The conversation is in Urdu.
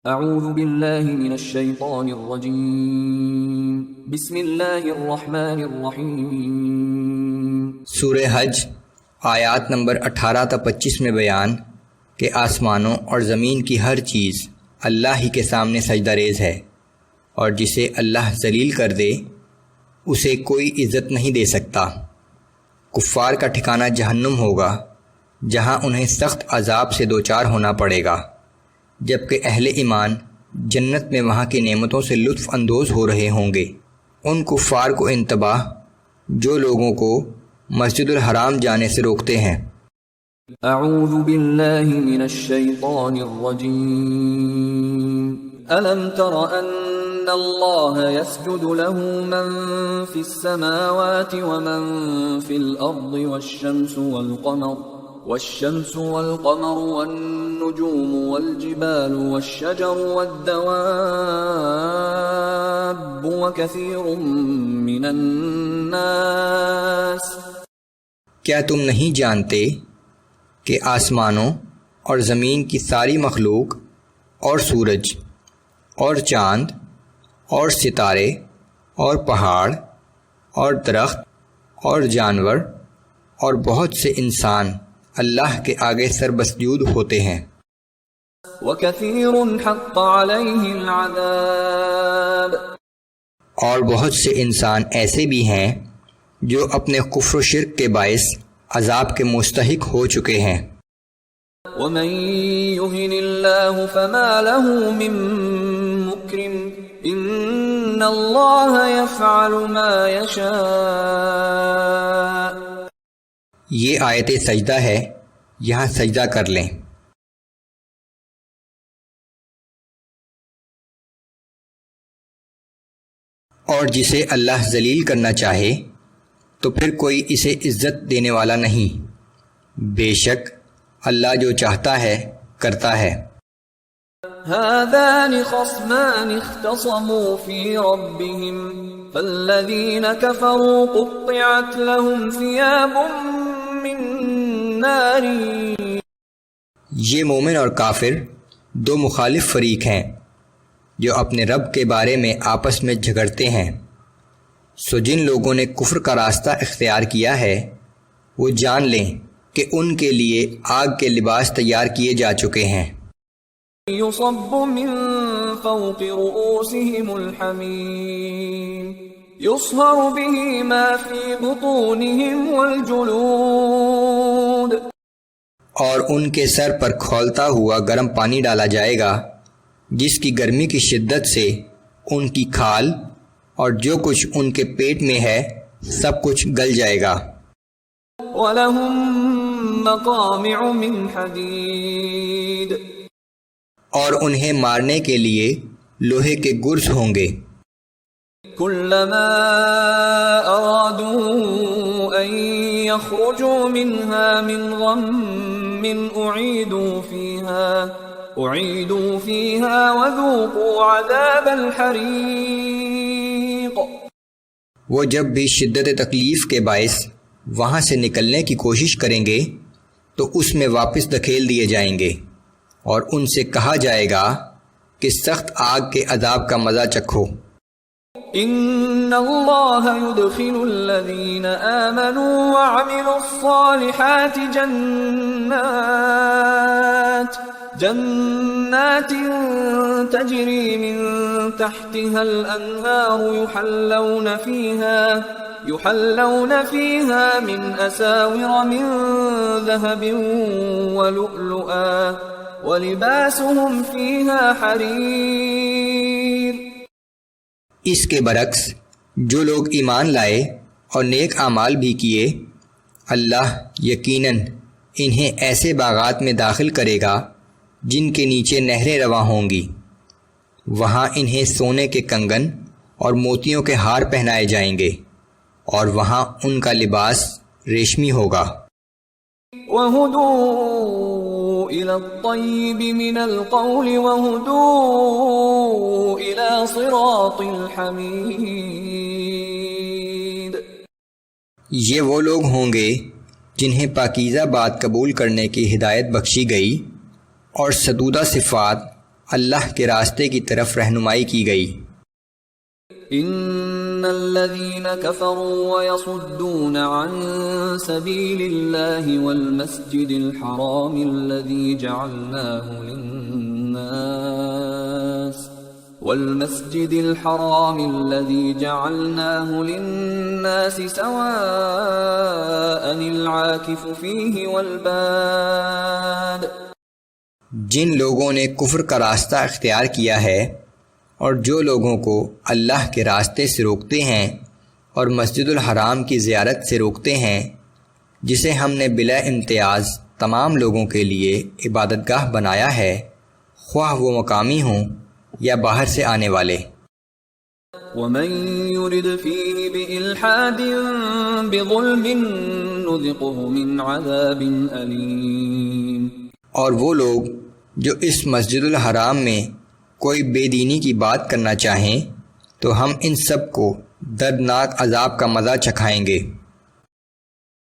اعوذ باللہ من الشیطان الرجیم بسم اللہ الرحمن الرحیم۔ سورہ حج آیات نمبر 18 تا 25 میں بیان کہ آسمانوں اور زمین کی ہر چیز اللہ ہی کے سامنے سجدہ ریز ہے، اور جسے اللہ ذلیل کر دے اسے کوئی عزت نہیں دے سکتا۔ کفار کا ٹھکانہ جہنم ہوگا، جہاں انہیں سخت عذاب سے دوچار ہونا پڑے گا، جبکہ اہل ایمان جنت میں وہاں کی نعمتوں سے لطف اندوز ہو رہے ہوں گے۔ ان کفار کو انتباہ جو لوگوں کو مسجد الحرام جانے سے روکتے ہیں۔ اعوذ باللہ من الشیطان الرجیم۔ الم تر ان اللہ يسجد له من في السماوات ومن في الارض والشمس والقمر والنجوم والجبال والشجر والدواب وكثير من الناس۔ کیا تم نہیں جانتے کہ آسمانوں اور زمین کی ساری مخلوق اور سورج اور چاند اور ستارے اور پہاڑ اور درخت اور جانور اور بہت سے انسان اللہ کے آگے سر بسجود ہوتے ہیں۔ وَكَثِيرٌ حَقَّ عَلَيْهِ الْعَذَابُ، اور بہت سے انسان ایسے بھی ہیں جو اپنے کفر و شرک کے باعث عذاب کے مستحق ہو چکے ہیں۔ وَمَن يُهِنِ اللَّهُ فَمَا لَهُ مِن مُّكْرِمٍ إِنَّ اللَّهَ يَفْعَلُ مَا يَشَاءُ۔ یہ آیت سجدہ ہے، یہاں سجدہ کر لیں۔ اور جسے اللہ ذلیل کرنا چاہے تو پھر کوئی اسے عزت دینے والا نہیں، بے شک اللہ جو چاہتا ہے کرتا ہے۔ هذان خصمان اختصموا في ربهم فالذين كفروا قطعت لهم ثياب من نار۔ یہ مومن اور کافر دو مخالف فریق ہیں جو اپنے رب کے بارے میں آپس میں جھگڑتے ہیں، سو جن لوگوں نے کفر کا راستہ اختیار کیا ہے وہ جان لیں کہ ان کے لیے آگ کے لباس تیار کیے جا چکے ہیں۔ يصب من فوق رؤوسهم الحميم يصهر به ما في بطونهم والجلود۔ اور ان کے سر پر کھولتا ہوا گرم پانی ڈالا جائے گا جس کی گرمی کی شدت سے ان کی کھال اور جو کچھ ان کے پیٹ میں ہے سب کچھ گل جائے گا۔ وَلَهُم مَّقَامِعُ مِنْ حَدِيدٍ، اور انہیں مارنے کے لیے لوہے کے گرز ہوں گے۔ كُلَّمَا أَرَادُوا أَن يَخْرُجُوا مِنْهَا مِنْ غَمٍّ أُعِيدُوا فِيهَا وَذُوقُوا عَذَابَ الْحَرِيقِ۔ وہ جب بھی شدت تکلیف کے باعث وہاں سے نکلنے کی کوشش کریں گے تو اس میں واپس دھکیل دیے جائیں گے، اور ان سے کہا جائے گا کہ سخت آگ کے عذاب کا مزہ چکھو۔ ان اللہ يدخل الذین آمنوا وعملوا الصالحات جنات تجری من تحتها الانہار يحلون فيها من اساور من ذهب ولؤلؤا وَلِبَاسُهُمْ فِيهَا حَرِيرٌ۔ اس کے برعکس جو لوگ ایمان لائے اور نیک اعمال بھی کیے، اللہ یقیناً انہیں ایسے باغات میں داخل کرے گا جن کے نیچے نہریں رواں ہوں گی، وہاں انہیں سونے کے کنگن اور موتیوں کے ہار پہنائے جائیں گے، اور وہاں ان کا لباس ریشمی ہوگا۔ وَهُدُوا إِلَى الطَّيِّبِ مِنَ الْقَوْلِ وَهُدُوا إِلَى صِرَاطِ الْحَمِيدِ۔ یہ وہ لوگ ہوں گے جنہیں پاکیزہ بات قبول کرنے کی ہدایت بخشی گئی اور ستودہ صفات اللہ کے راستے کی طرف رہنمائی کی گئی۔ ان الذين كفروا ويصدون عن سبيل الله والمسجد الحرام الذي جعلناه للناس سواء العاكف فيه والباد، جن لوگوں نے کفر کا راستہ اختیار کیا ہے اور جو لوگوں کو اللہ کے راستے سے روکتے ہیں اور مسجد الحرام کی زیارت سے روکتے ہیں، جسے ہم نے بلا امتیاز تمام لوگوں کے لیے عبادت گاہ بنایا ہے، خواہ وہ مقامی ہوں یا باہر سے آنے والے۔ ومن يرد فيه بإلحاد بظلم نذقه من عذاب أليم، اور وہ لوگ جو اس مسجد الحرام میں کوئی بے دینی کی بات کرنا چاہیں تو ہم ان سب کو دردناک عذاب کا مزہ چکھائیں گے۔